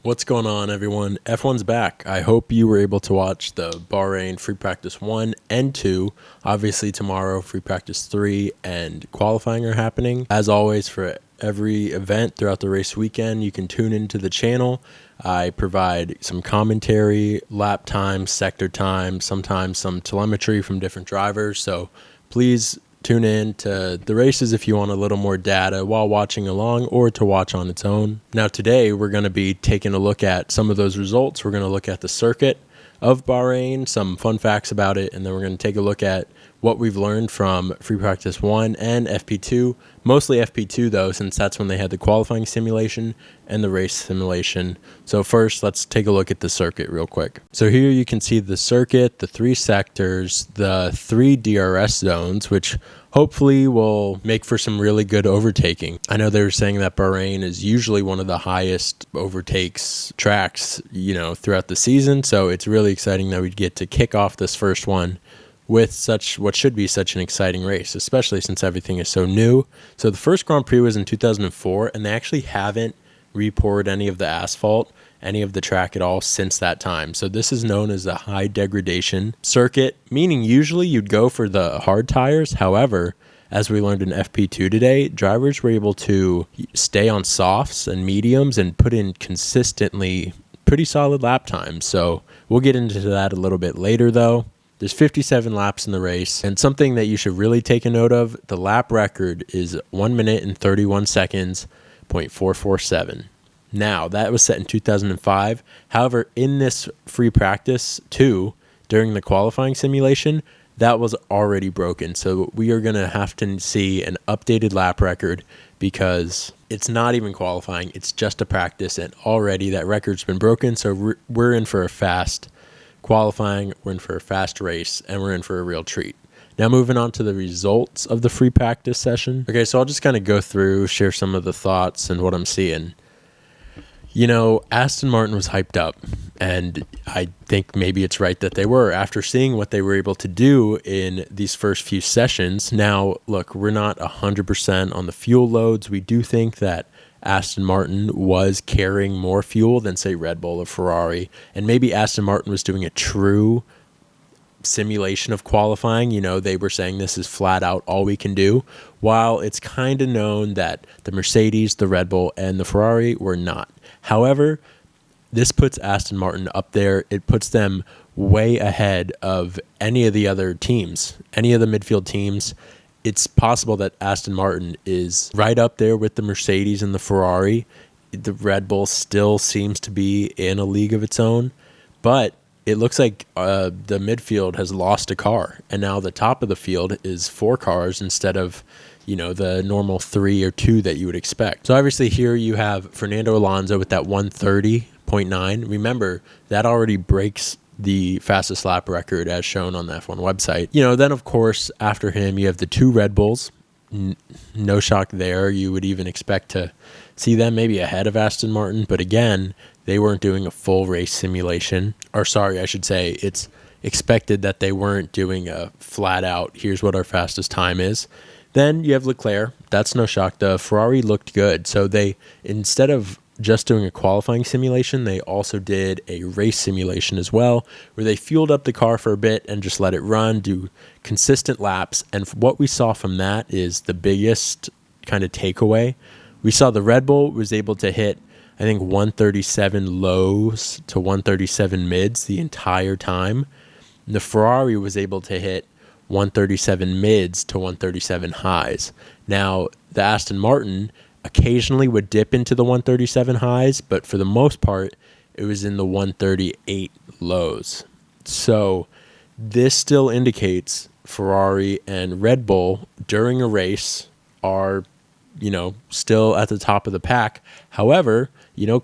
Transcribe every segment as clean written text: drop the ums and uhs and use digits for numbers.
What's going on, everyone? F1's back. I hope you were able to watch the Bahrain Free Practice 1 and 2. Obviously, tomorrow, Free Practice 3 and qualifying are happening. As always, for every event throughout the race weekend, you can tune into the channel. I provide some commentary, lap time, sector time, sometimes some telemetry from different drivers. So please tune in to the races if you want a little more data while watching along or to watch on its own. Now today we're going to be taking a look at some of those results. We're going to look at the circuit of Bahrain, some fun facts about it, and then we're going to take a look at what we've learned from Free Practice 1 and FP2, mostly FP2 though, since that's when they had the qualifying simulation and the race simulation. So first, let's take a look at the circuit real quick. So here you can see the circuit, the 3 sectors, the 3 DRS zones, which hopefully will make for some really good overtaking. I know they were saying that Bahrain is usually one of the highest overtakes tracks, throughout the season. So it's really exciting that we get to kick off this first one with what should be such an exciting race, especially since everything is so new. So the first Grand Prix was in 2004, and they actually haven't re-poured any of the asphalt, any of the track at all since that time. So this is known as a high degradation circuit, meaning usually you'd go for the hard tires. However, as we learned in FP2 today, drivers were able to stay on softs and mediums and put in consistently pretty solid lap times. So we'll get into that a little bit later though. There's 57 laps in the race, and something that you should really take a note of, the lap record is 1 minute and 31 seconds, 0.447. Now, that was set in 2005. However, in this free practice 2, during the qualifying simulation, that was already broken. So we are going to have to see an updated lap record because it's not even qualifying. It's just a practice, and already that record's been broken. So we're in for a fast qualifying, we're in for a fast race, and we're in for a real treat. Now moving on to the results of the free practice session. Okay, so I'll just kind of go through, share some of the thoughts and what I'm seeing. Aston Martin was hyped up, and I think maybe it's right that they were after seeing what they were able to do in these first few sessions. Now, look, we're not 100% on the fuel loads. We do think that Aston Martin was carrying more fuel than, say, Red Bull or Ferrari, and maybe Aston Martin was doing a true simulation of qualifying. They were saying this is flat out all we can do, while it's kind of known that the Mercedes, the Red Bull, and the Ferrari were not. However, this puts Aston Martin up there. It puts them way ahead of any of the other teams, any of the midfield teams. It's possible that Aston Martin is right up there with the Mercedes and the Ferrari. The Red Bull still seems to be in a league of its own, but it looks like the midfield has lost a car, and now the top of the field is 4 cars instead of, the normal 3 or 2 that you would expect. So obviously here you have Fernando Alonso with that 130.9. Remember, that already breaks the fastest lap record as shown on the F1 website. Then of course, after him, you have the 2 Red Bulls. No shock there. You would even expect to see them maybe ahead of Aston Martin, but again, they weren't doing a full race simulation. Or sorry, I should say it's expected that they weren't doing a flat out, here's what our fastest time is. Then you have Leclerc. That's no shock. The Ferrari looked good. So they, instead of just doing a qualifying simulation, they also did a race simulation as well, where they fueled up the car for a bit and just let it run, do consistent laps. And what we saw from that is the biggest kind of takeaway. We saw the Red Bull was able to hit, I think, 137 lows to 137 mids the entire time. The Ferrari was able to hit 137 mids to 137 highs. Now, the Aston Martin occasionally would dip into the 137 highs, but for the most part, it was in the 138 lows. So this still indicates Ferrari and Red Bull during a race are, still at the top of the pack. However,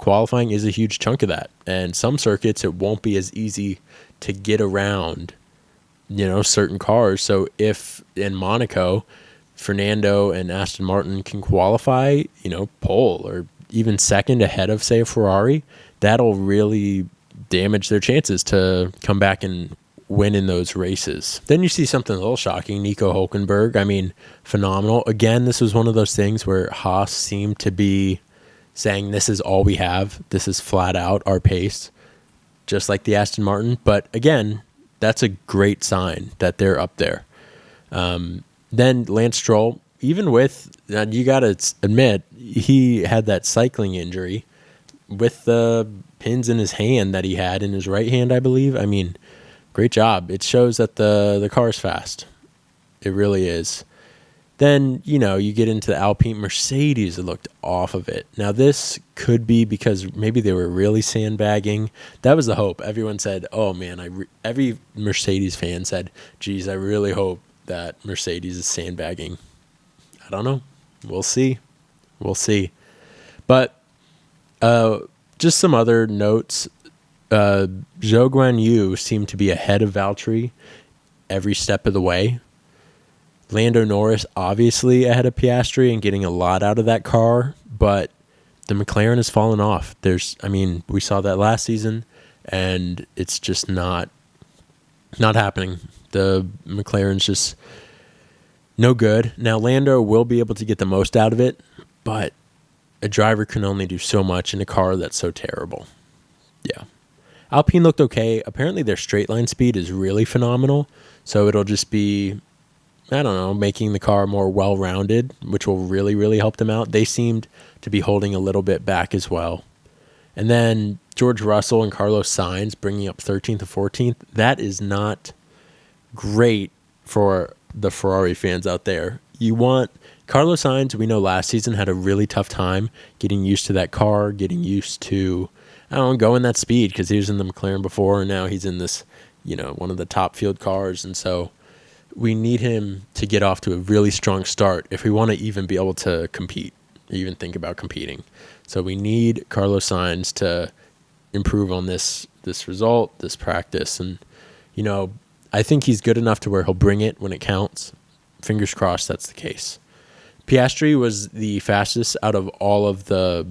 qualifying is a huge chunk of that. And some circuits, it won't be as easy to get around, certain cars. So if in Monaco, Fernando and Aston Martin can qualify, pole or even second ahead of, say, a Ferrari, that'll really damage their chances to come back and win in those races. Then you see something a little shocking. Nico Hülkenberg, phenomenal. Again, this was one of those things where Haas seemed to be saying this is all we have. This is flat out our pace, just like the Aston Martin. But again, that's a great sign that they're up there. Then Lance Stroll, even with, you got to admit, he had that cycling injury with the pins in his hand that he had in his right hand, I believe. I mean, great job. It shows that the car is fast. It really is. Then, you get into the Alpine. Mercedes looked off of it. Now, this could be because maybe they were really sandbagging. That was the hope. Everyone said, oh, man, every Mercedes fan said, geez, I really hope that Mercedes is sandbagging. I don't know. We'll see. But just some other notes. Zhou Guan Yu seemed to be ahead of Valtteri every step of the way. Lando Norris obviously ahead of Piastri and getting a lot out of that car, but the McLaren has fallen off. We saw that last season, and it's just not happening. The McLaren's just no good. Now, Lando will be able to get the most out of it, but a driver can only do so much in a car that's so terrible. Yeah. Alpine looked okay. Apparently their straight line speed is really phenomenal, so it'll just be, I don't know, making the car more well-rounded, which will really, really help them out. They seemed to be holding a little bit back as well. And then George Russell and Carlos Sainz bringing up 13th to 14th. That is not great for the Ferrari fans out there. You want Carlos Sainz, we know last season had a really tough time getting used to that car, getting used to, going that speed, because he was in the McLaren before, and now he's in this, one of the top field cars. And so we need him to get off to a really strong start if we want to even be able to compete, even think about competing. So we need Carlos Sainz to improve on this result, this practice. And, I think he's good enough to where he'll bring it when it counts. Fingers crossed that's the case. Piastri was the fastest out of all of the,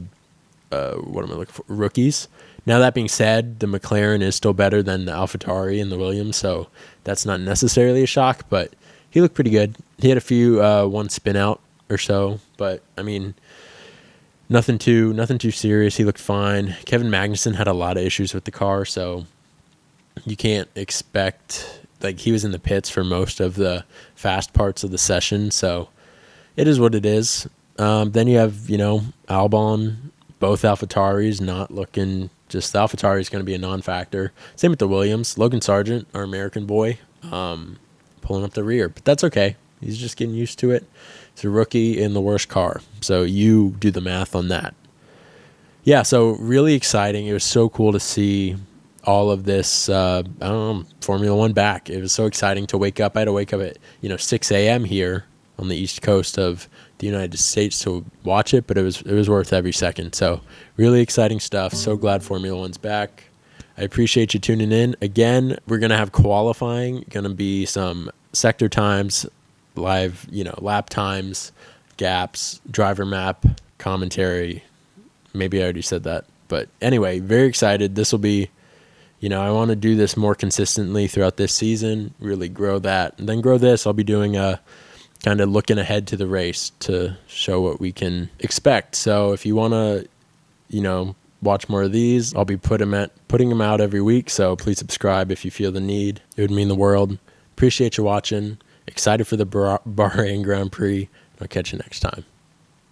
rookies. Now, that being said, the McLaren is still better than the AlphaTauri and the Williams, so that's not necessarily a shock, but he looked pretty good. He had a few one spin out or so, but nothing too serious. He looked fine. Kevin Magnussen had a lot of issues with the car, so you can't expect, he was in the pits for most of the fast parts of the session, so it is what it is. Then you have, Albon, both AlphaTauris not looking. Just the AlphaTauri is going to be a non-factor. Same with the Williams. Logan Sargent, our American boy, pulling up the rear. But that's okay. He's just getting used to it. He's a rookie in the worst car. So you do the math on that. Yeah, so really exciting. It was so cool to see all of this, Formula One back. It was so exciting to wake up. I had to wake up at 6 a.m. here on the East Coast of the United States to watch it, but it was worth every second. So really exciting stuff. So glad Formula One's back. I appreciate you tuning in. Again, we're going to have qualifying, going to be some sector times, live, lap times, gaps, driver map, commentary. Maybe I already said that. But anyway, very excited. This will be, I want to do this more consistently throughout this season, really grow that, and then grow this. I'll be doing a kind of looking ahead to the race to show what we can expect. So if you want to, watch more of these, I'll be putting them out every week. So please subscribe if you feel the need. It would mean the world. Appreciate you watching. Excited for the Bahrain Grand Prix. I'll catch you next time.